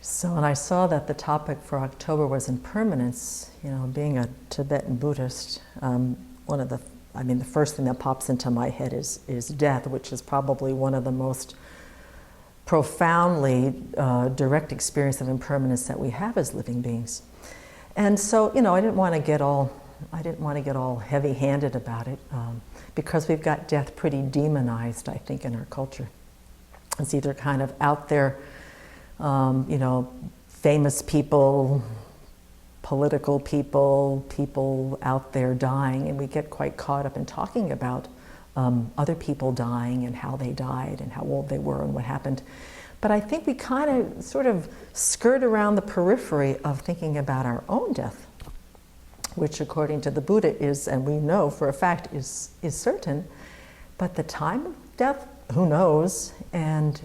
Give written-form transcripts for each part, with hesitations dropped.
So when I saw that the topic for October was impermanence, being a Tibetan Buddhist, the first thing that pops into my head is death, which is probably one of the most profoundly direct experience of impermanence that we have as living beings. And so, I didn't want to get all heavy-handed about it, because we've got death pretty demonized, I think, in our culture. It's either kind of out there, famous people, political people, people out there dying, and we get quite caught up in talking about other people dying and how they died and how old they were and what happened. But I think we kind of sort of skirt around the periphery of thinking about our own death, which according to the Buddha is, and we know for a fact, is certain. But the time of death, who knows? And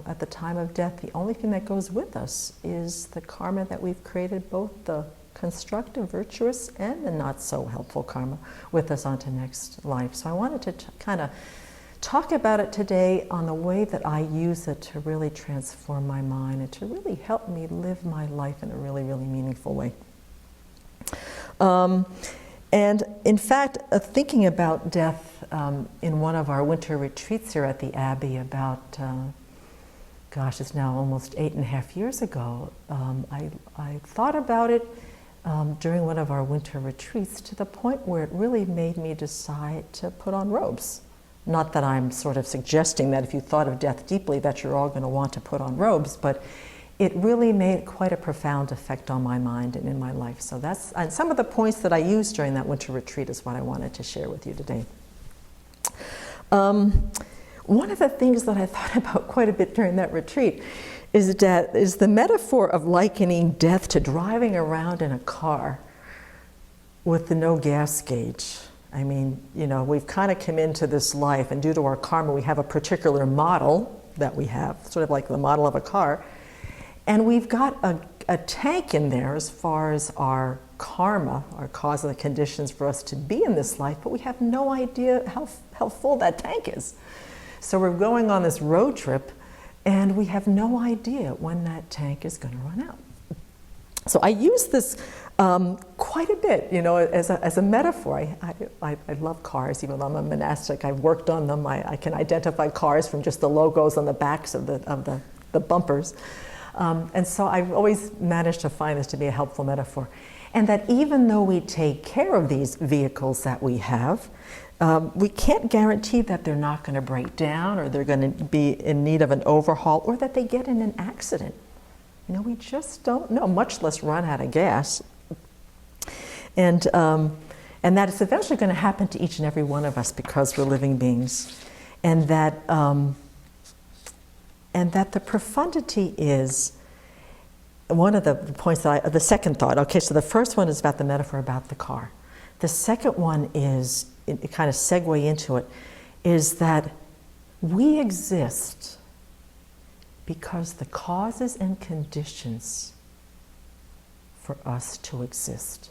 at the time of death, the only thing that goes with us is the karma that we've created, both the constructive, virtuous, and the not so helpful karma with us onto next life. So I wanted to kind of talk about it today on the way that I use it to really transform my mind and to really help me live my life in a really, really meaningful way. And in fact, thinking about death in one of our winter retreats here at the Abbey about, it's now almost 8.5 years ago, I thought about it during one of our winter retreats to the point where it really made me decide to put on robes. Not that I'm sort of suggesting that if you thought of death deeply that you're all going to want to put on robes, but it really made quite a profound effect on my mind and in my life. So that's and some of the points that I used during that winter retreat is what I wanted to share with you today. One of the things that I thought about quite a bit during that retreat is the metaphor of likening death to driving around in a car with the no gas gauge. I mean, we've kind of come into this life, and due to our karma, we have a particular model that we have, sort of like the model of a car. And we've got a tank in there as far as our karma, our cause and the conditions for us to be in this life, but we have no idea how full that tank is. So we're going on this road trip, and we have no idea when that tank is going to run out. So I use this quite a bit, as a metaphor. I love cars, even though I'm a monastic. I've worked on them. I can identify cars from just the logos on the backs of the bumpers. And so I've always managed to find this to be a helpful metaphor. And that even though we take care of these vehicles that we have, we can't guarantee that they're not going to break down or they're going to be in need of an overhaul or that they get in an accident. We just don't know, much less run out of gas. And that it's eventually going to happen to each and every one of us because we're living beings. And that the profundity is one of the points the second thought. Okay, so the first one is about the metaphor about the car. The second one is, it kind of segue into it, is that we exist because the causes and conditions for us to exist.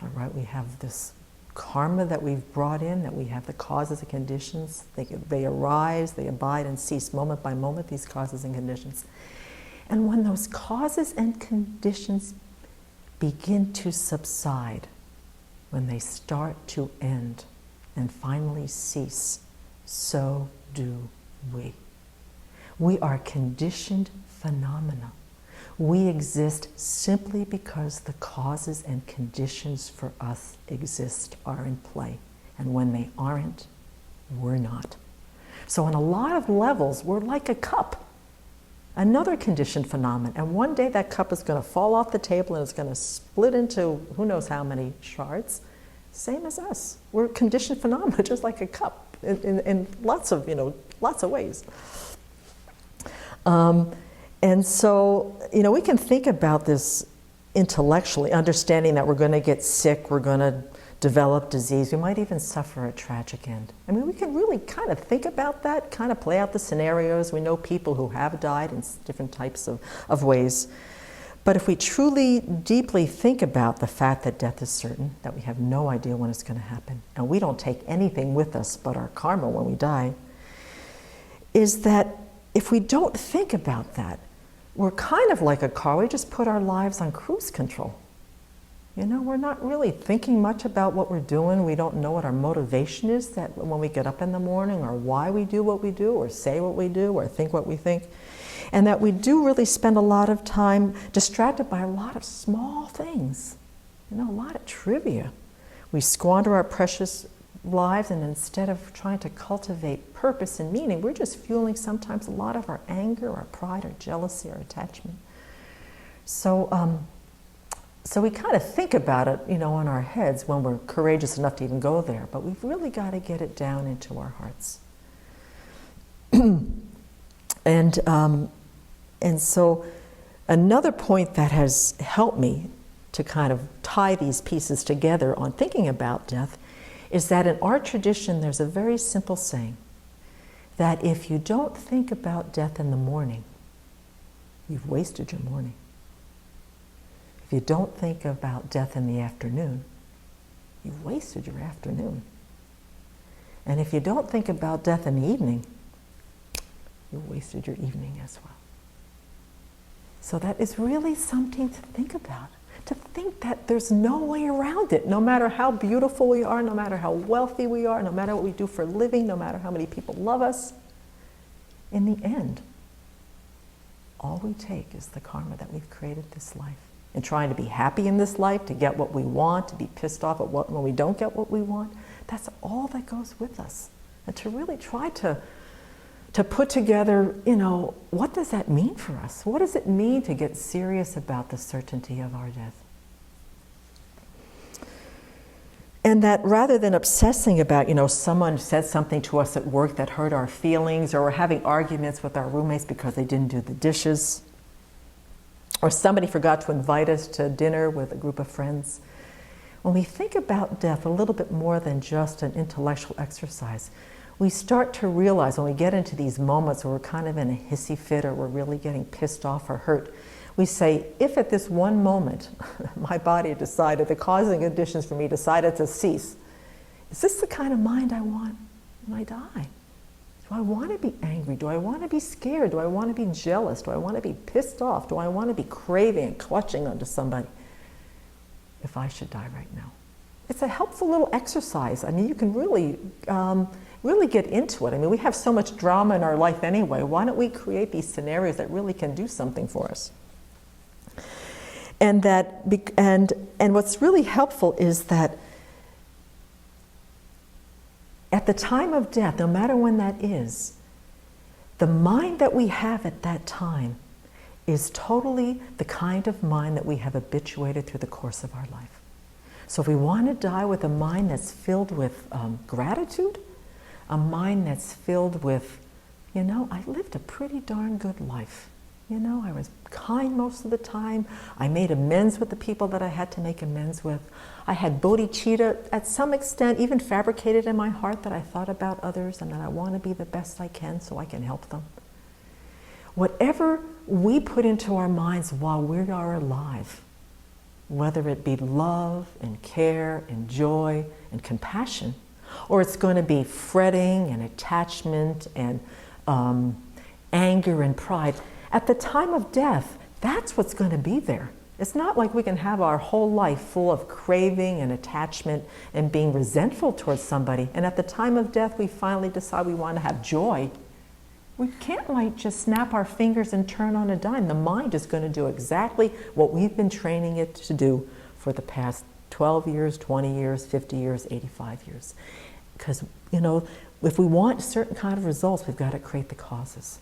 All right, we have this karma that we've brought in, that we have the causes and conditions. They arise, they abide and cease moment by moment, these causes and conditions. And when those causes and conditions begin to subside, when they start to end and finally cease, so do we. We are conditioned phenomena. We exist simply because the causes and conditions for us are in play. And when they aren't, we're not. So on a lot of levels, we're like a cup, another conditioned phenomenon. And one day that cup is going to fall off the table and it's going to split into who knows how many shards. Same as us. We're conditioned phenomena, just like a cup, in lots of ways. And so, we can think about this intellectually, understanding that we're going to get sick, we're going to develop disease, we might even suffer a tragic end. I mean, we can really kind of think about that, kind of play out the scenarios. We know people who have died in different types of ways. But if we truly, deeply think about the fact that death is certain, that we have no idea when it's going to happen, and we don't take anything with us but our karma when we die, is that if we don't think about that, we're kind of like a car. We just put our lives on cruise control. You know, we're not really thinking much about what we're doing. We don't know what our motivation is that when we get up in the morning, or why we do what we do, or say what we do, or think what we think. And that we do really spend a lot of time distracted by a lot of small things, you know, a lot of trivia. We squander our precious lives, and instead of trying to cultivate purpose and meaning, we're just fueling sometimes a lot of our anger, our pride, our jealousy, our attachment. So we kind of think about it, you know, in our heads when we're courageous enough to even go there, but we've really got to get it down into our hearts. And so another point that has helped me to kind of tie these pieces together on thinking about death is that in our tradition there's a very simple saying that if you don't think about death in the morning, you've wasted your morning. If you don't think about death in the afternoon, you've wasted your afternoon. And if you don't think about death in the evening, you've wasted your evening as well. So that is really something to think about. To think that there's no way around it. No matter how beautiful we are, no matter how wealthy we are, no matter what we do for a living, no matter how many people love us, in the end, all we take is the karma that we've created this life. And trying to be happy in this life, to get what we want, to be pissed off at when we don't get what we want, that's all that goes with us. And to really try to put together, you know, what does that mean for us? What does it mean to get serious about the certainty of our death? And that rather than obsessing about, you know, someone said something to us at work that hurt our feelings, or we're having arguments with our roommates because they didn't do the dishes, or somebody forgot to invite us to dinner with a group of friends. When we think about death a little bit more than just an intellectual exercise, we start to realize when we get into these moments where we're kind of in a hissy fit, or we're really getting pissed off or hurt, we say, if at this one moment my body decided, the causing conditions for me decided to cease, is this the kind of mind I want when I die? Do I want to be angry? Do I want to be scared? Do I want to be jealous? Do I want to be pissed off? Do I want to be craving and clutching onto somebody if I should die right now? It's a helpful little exercise. I mean, you can really get into it. I mean, we have so much drama in our life anyway. Why don't we create these scenarios that really can do something for us? And what's really helpful is that at the time of death, no matter when that is, the mind that we have at that time is totally the kind of mind that we have habituated through the course of our life. So if we want to die with a mind that's filled with gratitude, a mind that's filled with, you know, I lived a pretty darn good life. You know, I was kind most of the time. I made amends with the people that I had to make amends with. I had bodhicitta, at some extent, even fabricated in my heart that I thought about others and that I want to be the best I can so I can help them. Whatever we put into our minds while we are alive, whether it be love and care and joy and compassion, or it's going to be fretting and attachment and anger and pride, at the time of death, that's what's going to be there. It's not like we can have our whole life full of craving and attachment and being resentful towards somebody, and at the time of death we finally decide we want to have joy. We can't like just snap our fingers and turn on a dime. The mind is going to do exactly what we've been training it to do for the past 12 years, 20 years, 50 years, 85 years. Because, you know, if we want certain kind of results, we've got to create the causes.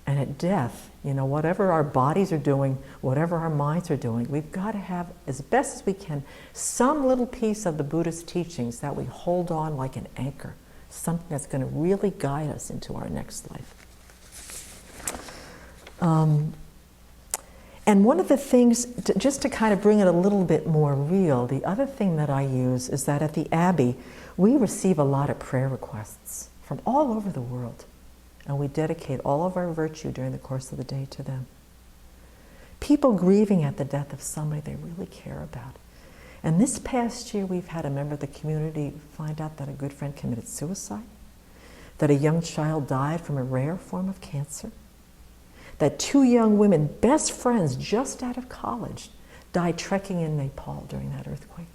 And at death, you know, whatever our bodies are doing, whatever our minds are doing, we've got to have, as best as we can, some little piece of the Buddhist teachings that we hold on like an anchor, something that's going to really guide us into our next life. And one of the things, just to kind of bring it a little bit more real, the other thing that I use is that at the Abbey, we receive a lot of prayer requests from all over the world. And we dedicate all of our virtue during the course of the day to them. People grieving at the death of somebody they really care about. And this past year, we've had a member of the community find out that a good friend committed suicide, that a young child died from a rare form of cancer, that two young women, best friends just out of college, died trekking in Nepal during that earthquake.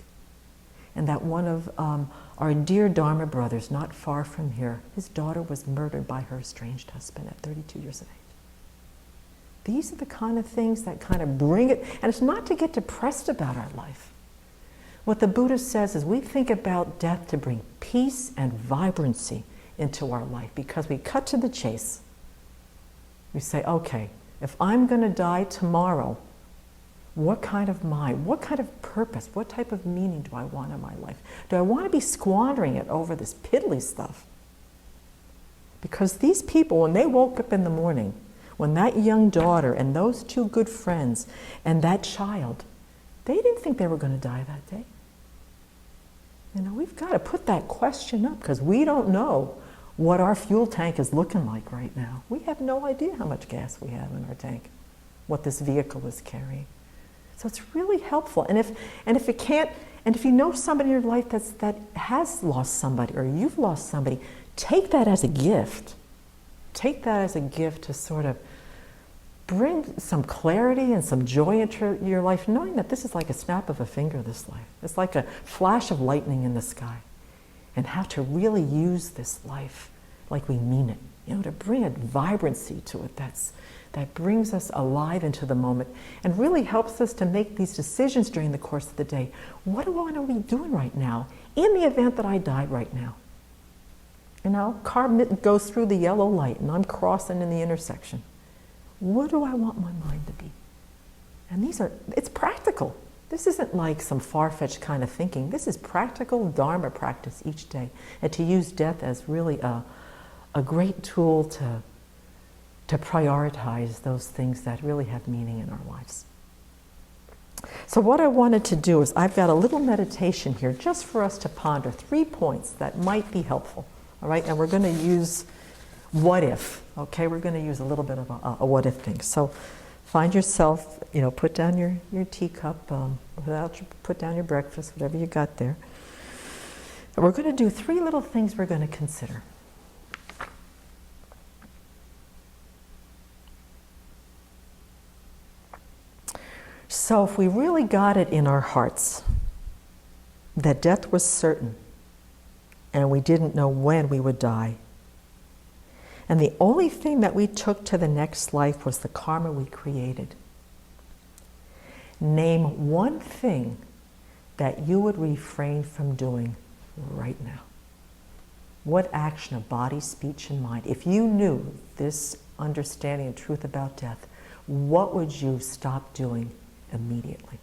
And that one of our dear Dharma brothers, not far from here, his daughter was murdered by her estranged husband at 32 years of age. These are the kind of things that kind of bring it, and it's not to get depressed about our life. What the Buddha says is we think about death to bring peace and vibrancy into our life, because we cut to the chase. We say, okay, if I'm going to die tomorrow, what kind of mind, what kind of purpose, what type of meaning do I want in my life? Do I want to be squandering it over this piddly stuff? Because these people, when they woke up in the morning, when that young daughter and those two good friends and that child, they didn't think they were going to die that day. You know, we've got to put that question up, because we don't know what our fuel tank is looking like right now. We have no idea how much gas we have in our tank, what this vehicle is carrying. So it's really helpful. And if you know somebody in your life that has lost somebody, or you've lost somebody, take that as a gift. Take that as a gift to sort of bring some clarity and some joy into your life, knowing that this is like a snap of a finger, this life. It's like a flash of lightning in the sky. And how to really use this life like we mean it. You know, to bring a vibrancy to it that brings us alive into the moment and really helps us to make these decisions during the course of the day. What do I want to be doing right now in the event that I died right now? You know, car goes through the yellow light and I'm crossing in the intersection. What do I want my mind to be? And it's practical. This isn't like some far-fetched kind of thinking. This is practical Dharma practice each day. And to use death as really a great tool to prioritize those things that really have meaning in our lives. So what I wanted to do is, I've got a little meditation here just for us to ponder 3 points that might be helpful. All right, and we're going to use what if. Okay, we're going to use a little bit of a what if thing. So find yourself, you know, put down your teacup, put down your breakfast, whatever you got there. And we're going to do 3 little things we're going to consider. So if we really got it in our hearts that death was certain and we didn't know when we would die, and the only thing that we took to the next life was the karma we created, name one thing that you would refrain from doing right now. What action of body, speech, and mind, if you knew this understanding and truth about death, what would you stop doing immediately?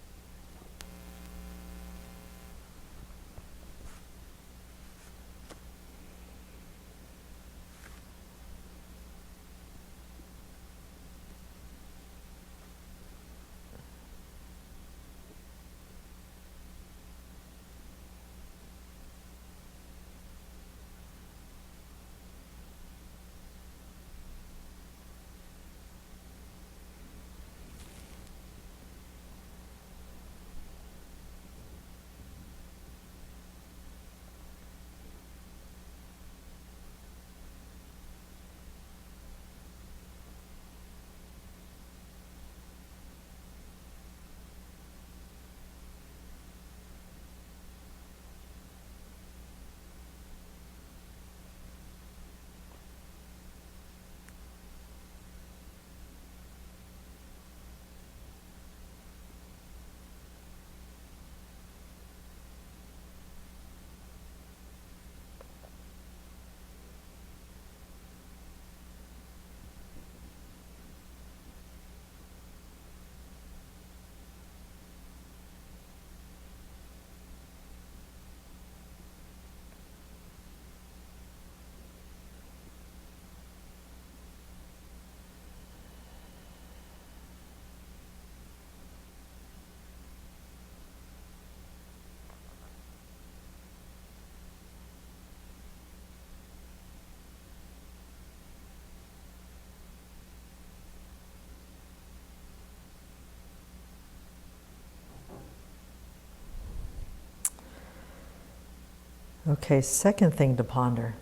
Okay, second thing to ponder.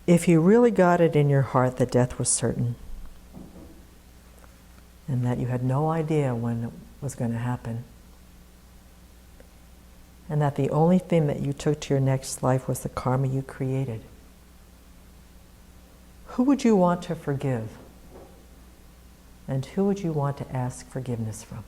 if you really got it in your heart that death was certain, and that you had no idea when it was going to happen, and that the only thing that you took to your next life was the karma you created, who would you want to forgive? And who would you want to ask forgiveness from?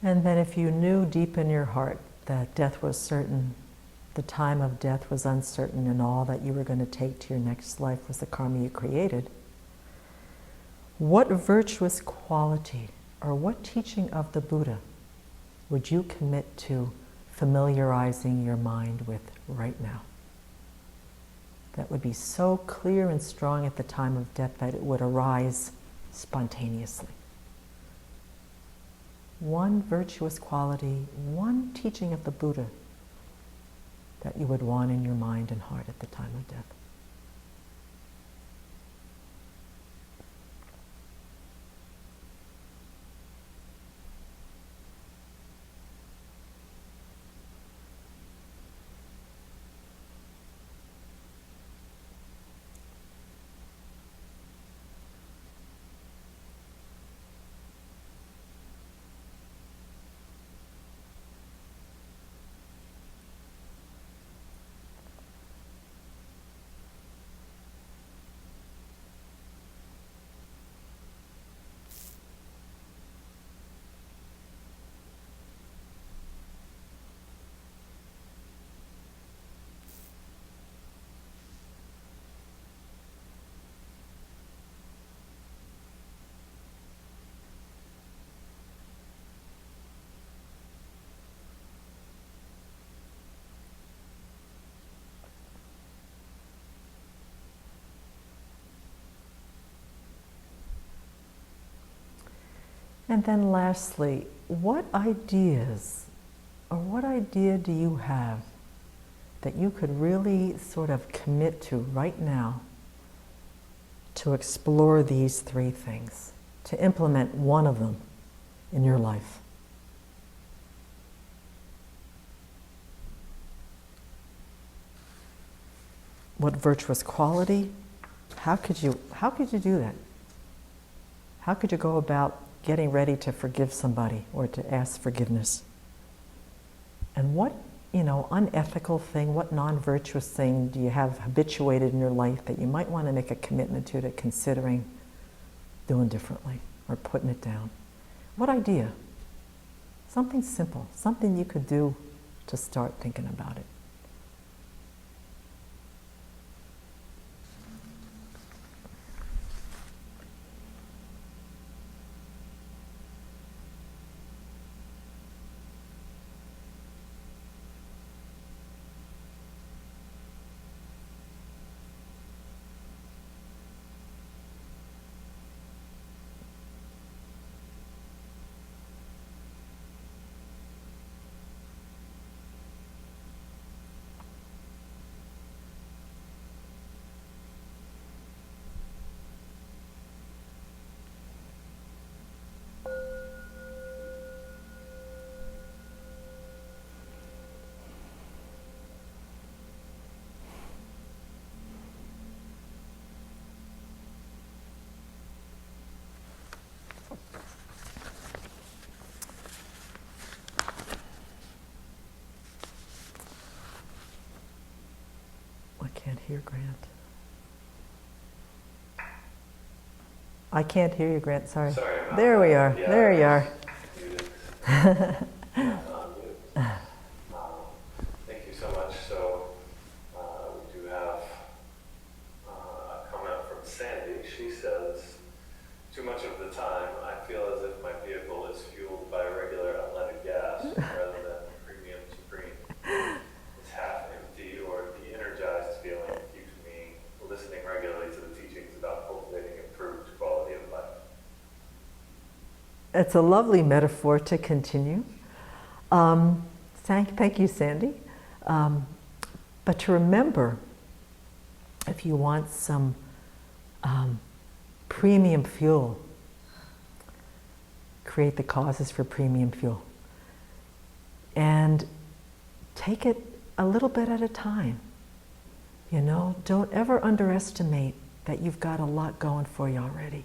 And then if you knew deep in your heart that death was certain, the time of death was uncertain, and all that you were going to take to your next life was the karma you created, what virtuous quality or what teaching of the Buddha would you commit to familiarizing your mind with right now? That would be so clear and strong at the time of death that it would arise spontaneously. One virtuous quality, one teaching of the Buddha that you would want in your mind and heart at the time of death. And then lastly, what ideas or what idea do you have that you could really sort of commit to right now to explore these three things, to implement one of them in your life? What virtuous quality? How could you do that? How could you go about getting ready to forgive somebody or to ask forgiveness? And what, unethical thing, what non-virtuous thing do you have habituated in your life that you might want to make a commitment to considering doing differently or putting it down? What idea? Something simple, something you could do to start thinking about it. I can't hear Grant. I can't hear you, Grant, sorry. Sorry about there that. we are, Yeah, there you are. Thank you so much. So we do have a comment from Sandy. She says, too much of the time I feel as if my vehicle is fueled by regular unleaded gas rather than premium supreme. It's half empty or de-energized feeling keeps me listening regularly to the teachings about cultivating improved quality of life. It's a lovely metaphor to continue. Thank you, Sandy. But to remember, if you want some premium fuel, create the causes for premium fuel. And take it a little bit at a time. You know, don't ever underestimate that you've got a lot going for you already.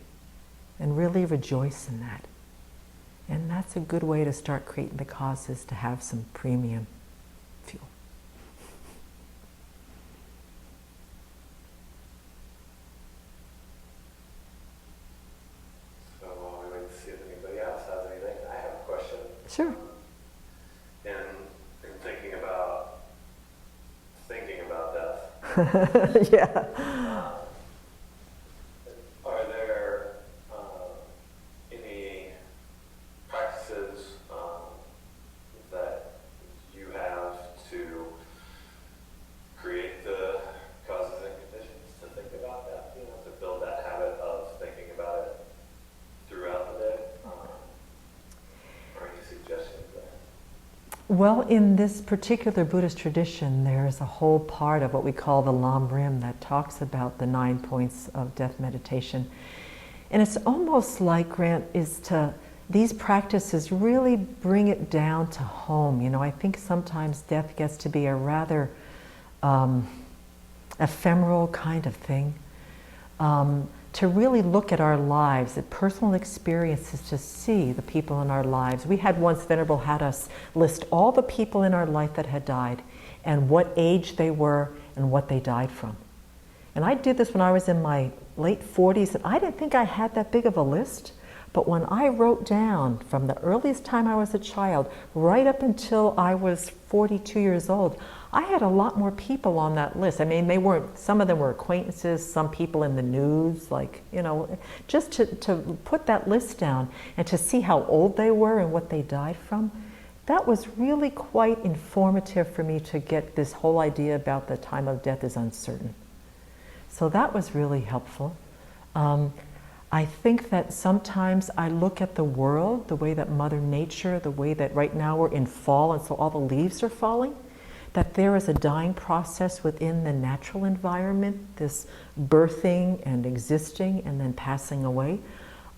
And really rejoice in that. And that's a good way to start creating the causes to have some premium fuel. So while we wait to see if anybody else has anything, I have a question. Sure. In thinking about death. Yeah. Are there any practices that you have to create the causes and conditions to think about that? You know, to build that habit of thinking about it throughout the day? Or any suggestions there? Well, in this particular Buddhist tradition, there's a whole part of what we call the Lam Rim that talks about the 9 points of death meditation. And it's almost like, Grant, these practices really bring it down to home. You know, I think sometimes death gets to be a rather ephemeral kind of thing. To really look at our lives, at personal experiences, to see the people in our lives. We had once, Venerable had us list all the people in our life that had died and what age they were and what they died from. And I did this when I was in my late 40s, and I didn't think I had that big of a list. But when I wrote down from the earliest time I was a child, right up until I was 42 years old, I had a lot more people on that list. I mean, some of them were acquaintances, some people in the news, like, you know, just to put that list down and to see how old they were and what they died from, that was really quite informative for me to get this whole idea about the time of death is uncertain. So that was really helpful. I think that sometimes I look at the world, the way that Mother Nature, the way that right now we're in fall and so all the leaves are falling, that there is a dying process within the natural environment, this birthing and existing and then passing away.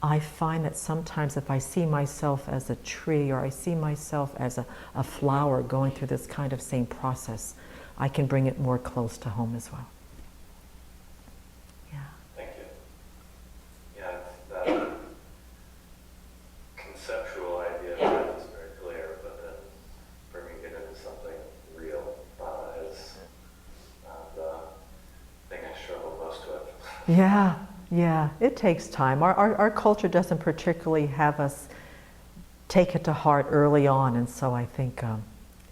I find that sometimes if I see myself as a tree or I see myself as a flower going through this kind of same process, I can bring it more close to home as well. Conceptual idea of that is very clear, but then bringing it into something real is the thing I struggle most with. Yeah, it takes time. Our culture doesn't particularly have us take it to heart early on, and so I think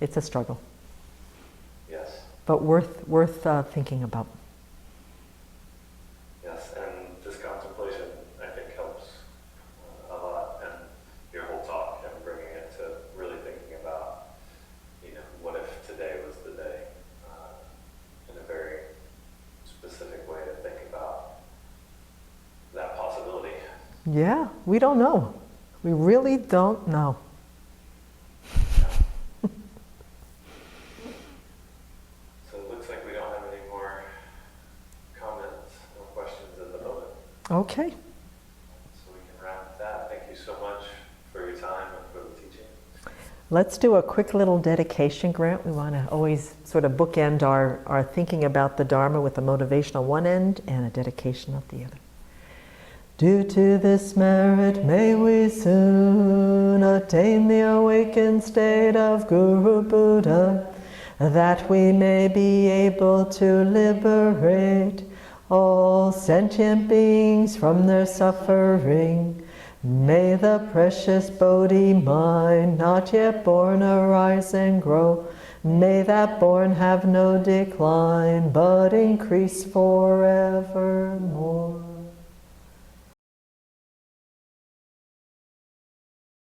it's a struggle. Yes. But worth thinking about. Yes, and this contemplation, I think, helps a lot, and your whole talk and bringing it to really thinking about, you know, what if today was the day, in a very specific way to think about that possibility. Yeah, we don't know. We really don't know. So it looks like we don't have any more comments or questions at the moment. Okay. So we can wrap with that. Thank you so much for your time and for the teaching. Let's do a quick little dedication, Grant. We want to always sort of bookend our thinking about the Dharma with a motivation on one end and a dedication of the other. Due to this merit, may we soon attain the awakened state of Guru Buddha, that we may be able to liberate all sentient beings from their suffering. May the precious Bodhi mind, not yet born, arise and grow. May that born have no decline, but increase forevermore.